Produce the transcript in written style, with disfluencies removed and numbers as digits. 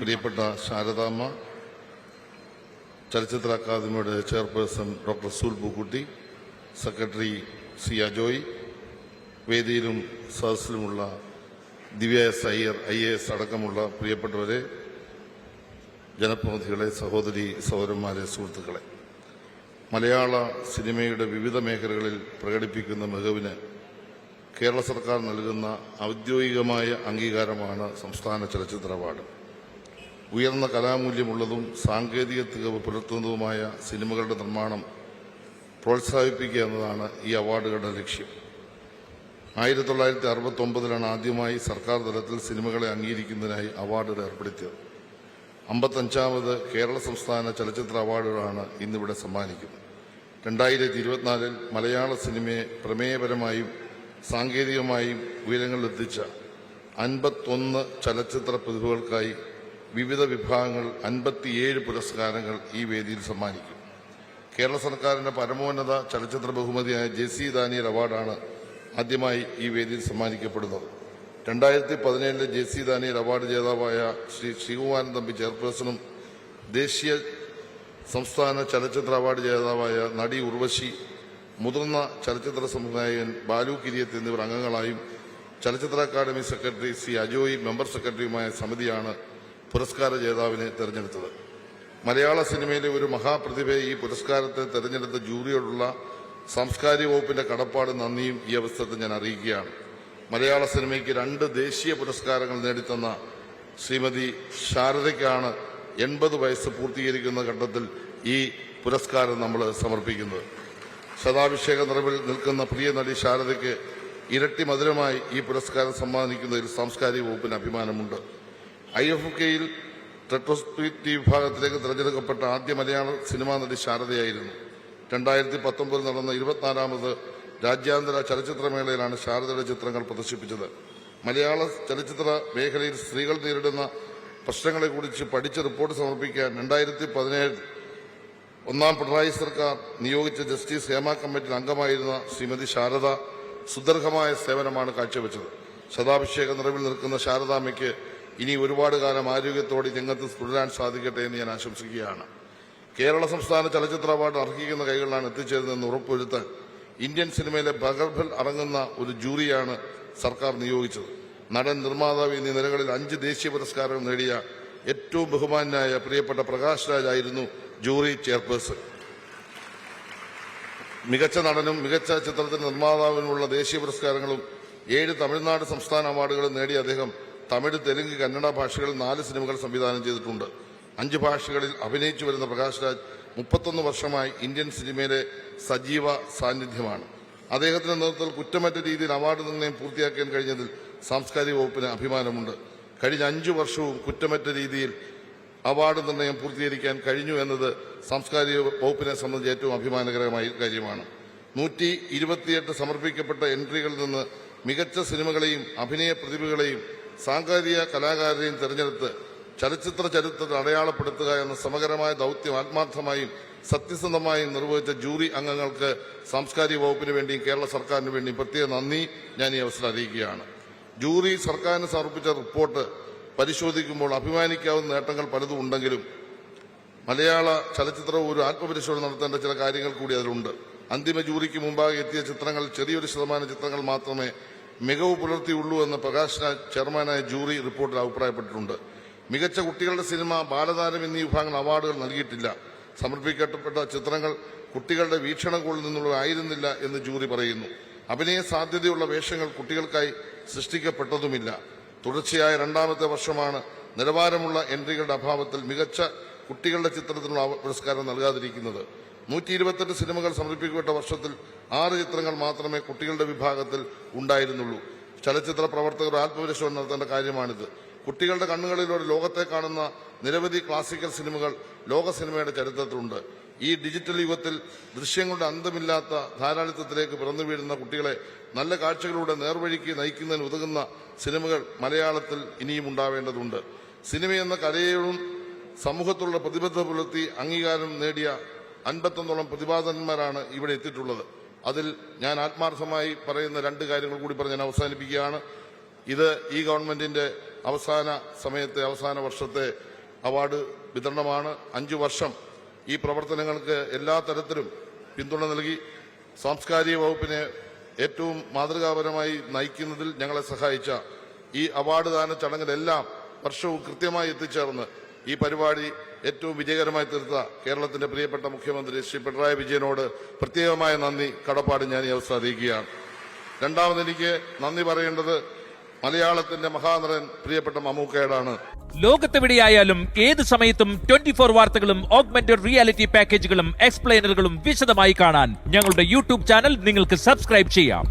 പ്രിയപ്പെട്ട ശാരദാമ്മ, ചലച്ചിത്ര അക്കാദമിയുടെ chairperson doctor Resul Pookutty, secretary C Ajoy, വേദിയിലും സദസ്സിലുമുള്ള ദിവ്യ എസ് അയ്യർ IAS അടക്കമുള്ള പ്രിയപ്പെട്ടവരെ, ജനപ്രതിനിധികളെ, സഹോദരി സഹോദരന്മാരെ, സുഹൃത്തുക്കളെ, മലയാള സിനിമയുടെ വിവിധ മേഖലകളിൽ പ്രകടിപ്പിക്കുന്ന മികവിന് കേരള സർക്കാർ നൽകുന്ന ഔദ്യോഗികമായ അംഗീകാരമാണ് സംസ്ഥാന ചലച്ചിത്ര അവാർഡ്. ഉയർന്ന കലാമൂല്യമുള്ളതും സാങ്കേതിക തികവ് പുലർത്തുന്നതുമായ സിനിമകളുടെ നിർമ്മാണം പ്രോത്സാഹിപ്പിക്കുക എന്നതാണ് ഈ അവാർഡുകളുടെ ലക്ഷ്യം. 1969 ആദ്യമായി സർക്കാർ തലത്തിൽ സിനിമകളെ അംഗീകരിക്കുന്നതിനായി അവാർഡുകൾ ഏർപ്പെടുത്തിയത്. 55ാമത് കേരള സംസ്ഥാന ചലച്ചിത്ര അവാർഡുകളാണ് ഇന്നിവിടെ സമ്മാനിക്കുന്നത്. 2024 മലയാള സിനിമയെ പ്രമേയപരമായും സാങ്കേതികമായും ഉയരങ്ങളിലെത്തിച്ച 51 ചലച്ചിത്ര പ്രതിഭകൾക്കായി വിവിധ വിഭാഗങ്ങൾ 57 പുരസ്കാരങ്ങൾ ഈ വേദിയിൽ സമ്മാനിക്കും. കേരള സർക്കാരിന്റെ പരമോന്നത ചലച്ചിത്ര ബഹുമതിയായ JC ദാനിയേൽ അവാർഡാണ് ആദ്യമായി ഈ വേദിയിൽ സമ്മാനിക്കപ്പെടുന്നത്. 2017 JC ദാനിയേൽ അവാർഡ് ജേതാവായ ശ്രീ ശ്രീകുമാരൻ തമ്പി ചെയർപേഴ്സണും ദേശീയ സംസ്ഥാന ചലച്ചിത്ര അവാർഡ് ജേതാവായ നടി ഉർവശി, മുതിർന്ന ചലച്ചിത്ര സംവിധായകൻ ബാലു കിരിയത്ത് എന്നിവർ അംഗങ്ങളായും ചലച്ചിത്ര academy secretary C Ajoy member സെക്രട്ടറിയുമായ സമിതിയാണ് പുരസ്കാര ജേതാവിനെ തെരഞ്ഞെടുത്തത്. മലയാള സിനിമയിലെ ഒരു മഹാപ്രതിഭയെ ഈ പുരസ്കാരത്തെ തെരഞ്ഞെടുത്ത ജൂറിയോടുള്ള സാംസ്കാരിക വകുപ്പിന്റെ കടപ്പാട് നന്ദിയും ഈ അവസരത്തിൽ ഞാൻ അറിയിക്കുകയാണ്. മലയാള സിനിമയ്ക്ക് 2 ദേശീയ പുരസ്കാരങ്ങൾ നേടിത്തന്ന ശ്രീമതി ശാരദയ്ക്കാണ് 80 വയസ്സ് പൂർത്തീകരിക്കുന്ന ഘട്ടത്തിൽ ഈ പുരസ്കാരം നമ്മൾ സമർപ്പിക്കുന്നത്. ശതാഭിഷേക നിറവിൽ നിൽക്കുന്ന പ്രിയ നടി ശാരദയ്ക്ക് ഇരട്ടി മധുരമായി ഈ പുരസ്കാരം സമ്മാനിക്കുന്നതിൽ സാംസ്കാരിക വകുപ്പിന് അഭിമാനമുണ്ട്. IFFKയിൽ റെട്രോസ്പെക്റ്റീവ് വിഭാഗത്തിലേക്ക് തിരഞ്ഞെടുക്കപ്പെട്ട ആദ്യ മലയാള സിനിമാ നടി ശാരദയായിരുന്നു. 2019 നടന്ന 24ാമത് രാജ്യാന്തര ചലച്ചിത്രമേളയിലാണ് ശാരദയുടെ ചിത്രങ്ങൾ പ്രദർശിപ്പിച്ചത്. മലയാള ചലച്ചിത്ര മേഖലയിൽ സ്ത്രീകൾ നേരിടുന്ന പ്രശ്നങ്ങളെക്കുറിച്ച് പഠിച്ച് റിപ്പോർട്ട് സമർപ്പിക്കാൻ 2017 ഒന്നാം പിണറായി സർക്കാർ നിയോഗിച്ച ജസ്റ്റിസ് ഹേമ കമ്മിറ്റിയിൽ അംഗമായിരുന്ന ശ്രീമതി ശാരദ സുദീർഘമായ സേവനമാണ് കാഴ്ചവെച്ചത്. ശതാഭിഷേക നിറവിൽ നിൽക്കുന്ന ശാരദാമ്മയ്ക്ക് ഇനി ഒരുപാട് കാലം ആരോഗ്യത്തോടെ രംഗത്ത് തുടരാൻ സാധിക്കട്ടെ എന്ന് ഞാൻ ആശംസിക്കുകയാണ്. കേരള സംസ്ഥാന ചലച്ചിത്ര അവാർഡ് അർഹിക്കുന്ന കൈകളിലാണ് എത്തിച്ചേരുന്നതെന്ന് ഉറപ്പുവരുത്താൻ ഇന്ത്യൻ സിനിമയിലെ ഭഗർഭൽ അടങ്ങുന്ന ഒരു ജൂറിയാണ് സർക്കാർ നിയോഗിച്ചത്. നടൻ, നിർമ്മാതാവ് എന്നീ നിലകളിൽ 5 ദേശീയ പുരസ്കാരങ്ങൾ നേടിയ ഏറ്റവും ബഹുമാനായ പ്രിയപ്പെട്ട പ്രകാശ് രാജ് ആയിരുന്നു ജൂറി ചെയർപേഴ്സൺ. മികച്ച നടനും മികച്ച ചിത്രത്തിന്റെ നിർമ്മാതാവിനുമുള്ള ദേശീയ പുരസ്കാരങ്ങളും 7 തമിഴ്നാട് സംസ്ഥാന അവാർഡുകളും നേടിയ അദ്ദേഹം തമിഴ്, തെലുങ്ക്, കന്നഡ ഭാഷകളിൽ 4 സിനിമകൾ സംവിധാനം ചെയ്തിട്ടുണ്ട്. 5 ഭാഷകളിൽ അഭിനയിച്ചു വരുന്ന പ്രകാശ് രാജ് 31 വർഷമായി ഇന്ത്യൻ സിനിമയിലെ സജീവ സാന്നിധ്യമാണ്. അദ്ദേഹത്തിന്റെ നേതൃത്വത്തിൽ കുറ്റമറ്റ രീതിയിൽ അവാർഡ് നിർണ്ണയം പൂർത്തിയാക്കാൻ കഴിഞ്ഞതിൽ സാംസ്കാരിക വകുപ്പിന് അഭിമാനമുണ്ട്. കഴിഞ്ഞ 5 വർഷവും കുറ്റമറ്റ രീതിയിൽ അവാർഡ് നിർണ്ണയം പൂർത്തീകരിക്കാൻ കഴിഞ്ഞു എന്നത് സാംസ്കാരിക വകുപ്പിനെ സംബന്ധിച്ച് ഏറ്റവും അഭിമാനകരമായ കാര്യമാണ്. 128 സമർപ്പിക്കപ്പെട്ട എൻട്രികളിൽ നിന്ന് മികച്ച സിനിമകളെയും അഭിനയ പ്രതിഭകളെയും സാങ്കേതിക കലാകാരെയും തെരഞ്ഞെടുത്ത് ചലച്ചിത്ര ചരിത്രത്തിൽ അടയാളപ്പെടുത്തുക എന്ന സമഗ്രമായ ദൌത്യം ആത്മാർത്ഥമായും സത്യസന്ധമായും നിർവഹിച്ച ജൂറി അംഗങ്ങൾക്ക് സാംസ്കാരിക വകുപ്പിന് വേണ്ടിയും കേരള സർക്കാരിന് വേണ്ടിയും പ്രത്യേക നന്ദി ഞാൻ ഈ അവസരം അറിയിക്കുകയാണ്. ജൂറി സർക്കാരിന് സമർപ്പിച്ച റിപ്പോർട്ട് പരിശോധിക്കുമ്പോൾ അഭിമാനിക്കാവുന്ന നേട്ടങ്ങൾ പലതും ഉണ്ടെങ്കിലും മലയാള ചലച്ചിത്രം ഒരു ആത്മപരിശോധന നടത്തേണ്ട ചില കാര്യങ്ങൾ കൂടി അതിലുണ്ട്. അന്തിമ ജൂറിക്ക് മുമ്പാകെ എത്തിയ ചിത്രങ്ങളിൽ ചെറിയൊരു ശതമാനം ചിത്രങ്ങൾ മാത്രമേ മികവ് പുലർത്തിയുള്ളൂ എന്ന് പ്രകാശ് രാജ് ചെയർമാനായ ജൂറി റിപ്പോർട്ടിൽ അഭിപ്രായപ്പെട്ടിട്ടുണ്ട്. മികച്ച കുട്ടികളുടെ സിനിമ, ബാലതാരം എന്നീ വിഭാഗങ്ങൾ അവാർഡുകൾ നൽകിയിട്ടില്ല. സമർപ്പിക്കപ്പെട്ട ചിത്രങ്ങൾ കുട്ടികളുടെ വീക്ഷണകോണിൽ നിന്നുള്ളതായിരുന്നില്ല എന്ന് ജൂറി പറയുന്നു. അഭിനയ സാധ്യതയുള്ള വേഷങ്ങൾ കുട്ടികൾക്കായി സൃഷ്ടിക്കപ്പെട്ടതുമില്ല. തുടർച്ചയായ 2ാമത്തെ വർഷമാണ് നിലവാരമുള്ള എൻട്രികളുടെ അഭാവത്തിൽ മികച്ച കുട്ടികളുടെ ചിത്രത്തിനുള്ള പുരസ്കാരം നൽകാതിരിക്കുന്നത്. 128 സിനിമകൾ സമർപ്പിക്കപ്പെട്ട വർഷത്തിൽ 6 ചിത്രങ്ങൾ മാത്രമേ കുട്ടികളുടെ വിഭാഗത്തിൽ ഉണ്ടായിരുന്നുള്ളൂ. ചലച്ചിത്ര പ്രവർത്തകർ ആത്മപരിശോധന നടത്തേണ്ട കാര്യമാണിത്. കുട്ടികളുടെ കണ്ണുകളിലൂടെ ലോകത്തെ കാണുന്ന നിരവധി ക്ലാസിക്കൽ സിനിമകൾ ലോക സിനിമയുടെ ചരിത്രത്തിലുണ്ട്. ഈ ഡിജിറ്റൽ യുഗത്തിൽ ദൃശ്യങ്ങളുടെ അന്തമില്ലാത്ത ധാരാളിത്തത്തിലേക്ക് പിറന്നു വീഴുന്ന കുട്ടികളെ നല്ല കാഴ്ചകളിലൂടെ നേർവഴിക്ക് നയിക്കുന്നതിന് ഉതകുന്ന സിനിമകൾ മലയാളത്തിൽ ഇനിയും ഉണ്ടാവേണ്ടതുണ്ട്. സിനിമയെന്ന കലയോടും സമൂഹത്തിലുള്ള പ്രതിബദ്ധത പുലർത്തി അംഗീകാരം നേടിയ 51ഓളം പ്രതിഭാധനന്മാരാണ് ഇവിടെ എത്തിയിട്ടുള്ളത്. അതിൽ ഞാൻ ആത്മാർത്ഥമായി പറയുന്ന 2 കാര്യങ്ങൾ കൂടി പറഞ്ഞ് ഞാൻ അവസാനിപ്പിക്കുകയാണ്. ഇത് ഈ ഗവൺമെന്റിന്റെ അവസാന വർഷത്തെ അവാർഡ് വിതരണമാണ്. 5 വർഷം ഈ പ്രവർത്തനങ്ങൾക്ക് എല്ലാ തരത്തിലും പിന്തുണ നൽകി സാംസ്കാരിക വകുപ്പിനെ ഏറ്റവും മാതൃകാപരമായി നയിക്കുന്നതിൽ ഞങ്ങളെ സഹായിച്ച ഈ അവാർഡ് ദാന ചടങ്ങിലെല്ലാം വർഷവും കൃത്യമായി എത്തിച്ചേർന്ന് ഈ പരിപാടി ഏറ്റവും വിജയകരമായി തീർത്ത കേരളത്തിന്റെ പ്രിയപ്പെട്ട മുഖ്യമന്ത്രി ശ്രീ പിണറായി വിജയനോട് പ്രത്യേകമായ നന്ദി കടപ്പാട് ഞാൻ ഈ അവസരം അറിയിക്കുകയാണ്. രണ്ടാമത് എനിക്ക് നന്ദി പറയേണ്ടത് മലയാളത്തിന്റെ മഹാനടൻ പ്രിയപ്പെട്ട മമ്മൂക്കയോടാണ്. ലോകത്തെവിടെയായാലും ഏത് സമയത്തും 24 വാർത്തകളും ഓഗ്മെന്റഡ് റിയാലിറ്റി പാക്കേജുകളും എക്സ്പ്ലെയിനറുകളും വിശദമായി കാണാൻ ഞങ്ങളുടെ യൂട്യൂബ് ചാനൽ നിങ്ങൾക്ക് സബ്സ്ക്രൈബ് ചെയ്യാം.